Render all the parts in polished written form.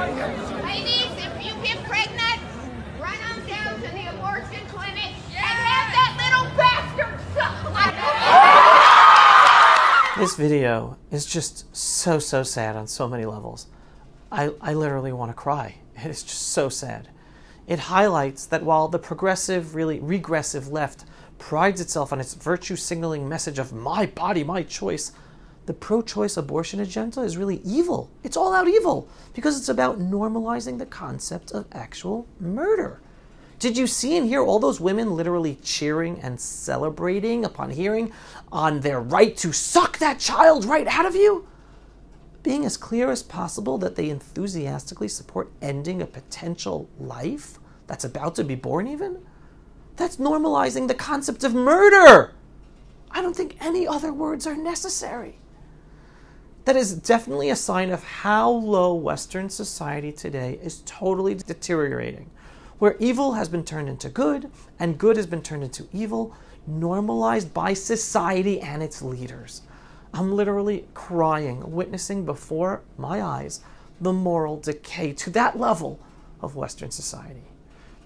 Ladies, if you get pregnant, run on down to the abortion clinic and have that little bastard suck my This video is just so sad on so many levels. I literally want to cry. It is just so sad. It highlights that while the progressive, really regressive left prides itself on its virtue signaling message of my body, my choice, the pro-choice abortion agenda is really evil. It's all out evil because it's about normalizing the concept of actual murder. Did you see and hear all those women literally cheering and celebrating upon hearing on their right to suck that child right out of you? Being as clear as possible that they enthusiastically support ending a potential life that's about to be born even? That's normalizing the concept of murder. I don't think any other words are necessary. That is definitely a sign of how low Western society today is totally deteriorating, where evil has been turned into good and good has been turned into evil, normalized by society and its leaders. I'm literally crying, witnessing before my eyes the moral decay to that level of Western society.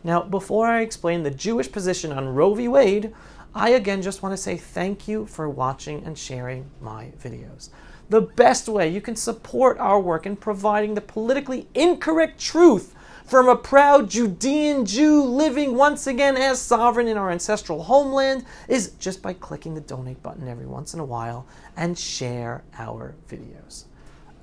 Now, before I explain the Jewish position on Roe v. Wade, I again just want to say thank you for watching and sharing my videos. The best way you can support our work in providing the politically incorrect truth from a proud Judean Jew living once again as sovereign in our ancestral homeland is just by clicking the donate button every once in a while and share our videos.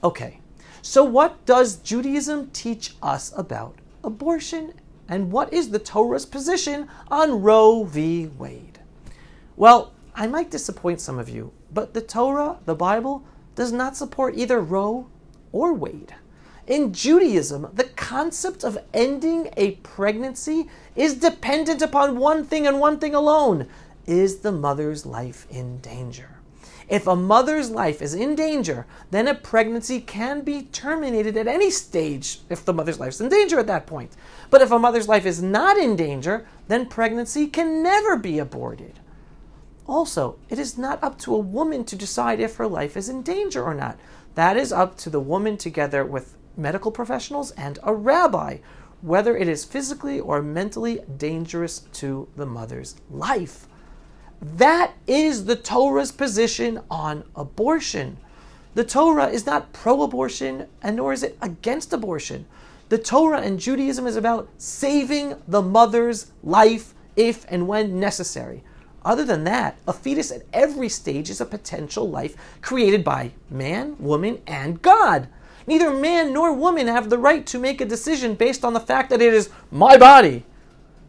Okay, so what does Judaism teach us about abortion, and what is the Torah's position on Roe v. Wade? Well, I might disappoint some of you, but the Torah, the Bible, does not support either Roe or Wade. In Judaism, the concept of ending a pregnancy is dependent upon one thing and one thing alone. Is the mother's life in danger? If a mother's life is in danger, then a pregnancy can be terminated at any stage if the mother's life is in danger at that point. But if a mother's life is not in danger, then pregnancy can never be aborted. Also, it is not up to a woman to decide if her life is in danger or not. That is up to the woman together with medical professionals and a rabbi, whether it is physically or mentally dangerous to the mother's life. That is the Torah's position on abortion. The Torah is not pro-abortion, and nor is it against abortion. The Torah and Judaism is about saving the mother's life if and when necessary. Other than that, a fetus at every stage is a potential life created by man, woman, and God. Neither man nor woman have the right to make a decision based on the fact that it is my body.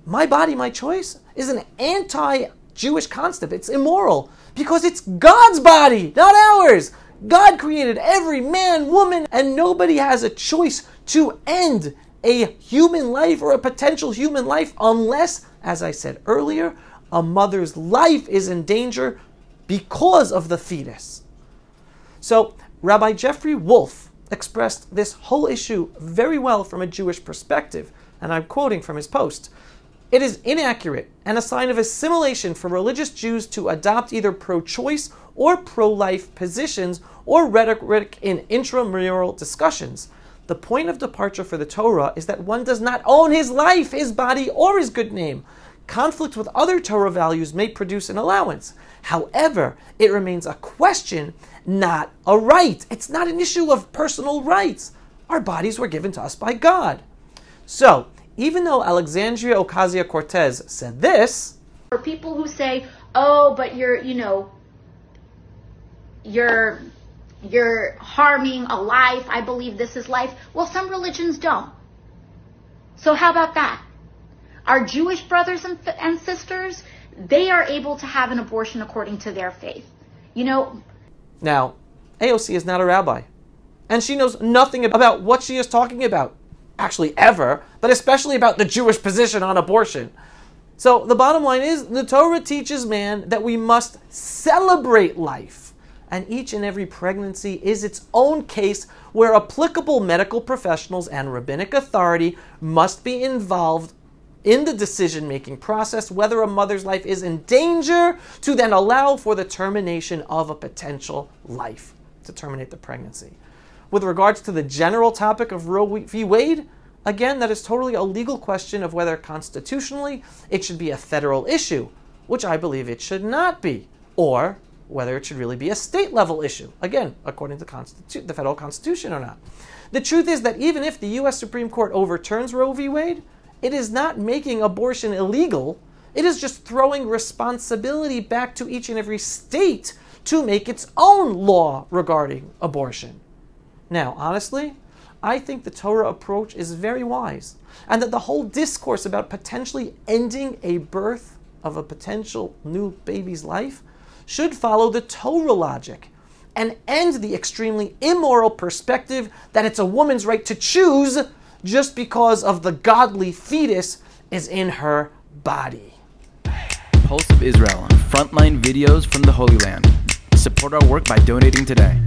My body, my choice is an anti-Jewish concept. It's immoral because it's God's body, not ours. God created every man, woman, and nobody has a choice to end a human life or a potential human life unless, as I said earlier, a mother's life is in danger because of the fetus. So Rabbi Jeffrey Wolf expressed this whole issue very well from a Jewish perspective, and I'm quoting from his post. It is inaccurate and a sign of assimilation for religious Jews to adopt either pro-choice or pro-life positions or rhetoric in intramural discussions. The point of departure for the Torah is that one does not own his life, his body, or his good name. Conflict with other Torah values may produce an allowance. However, it remains a question, not a right. It's not an issue of personal rights. Our bodies were given to us by God. So, even though Alexandria Ocasio-Cortez said this, for people who say, oh, but you're harming a life, I believe this is life. Well, some religions don't. So how about that? Our Jewish brothers and sisters, they are able to have an abortion according to their faith. Now, AOC is not a rabbi, and she knows nothing about what she is talking about, actually ever, but especially about the Jewish position on abortion. So the bottom line is, the Torah teaches man that we must celebrate life, and each and every pregnancy is its own case where applicable medical professionals and rabbinic authority must be involved in the decision-making process whether a mother's life is in danger to then allow for the termination of a potential life, to terminate the pregnancy. with regards to the general topic of Roe v. Wade, again, that is totally a legal question of whether constitutionally it should be a federal issue, which I believe it should not be, or whether it should really be a state-level issue, again, according to the federal Constitution or not. The truth is that even if the U.S. Supreme Court overturns Roe v. Wade, it is not making abortion illegal. It is just throwing responsibility back to each and every state to make its own law regarding abortion. Now, honestly, I think the Torah approach is very wise, and that the whole discourse about potentially ending a birth of a potential new baby's life should follow the Torah logic and end the extremely immoral perspective that it's a woman's right to choose just because of the godly fetus is in her body. Pulse of Israel, frontline videos from the Holy Land. Support our work by donating today.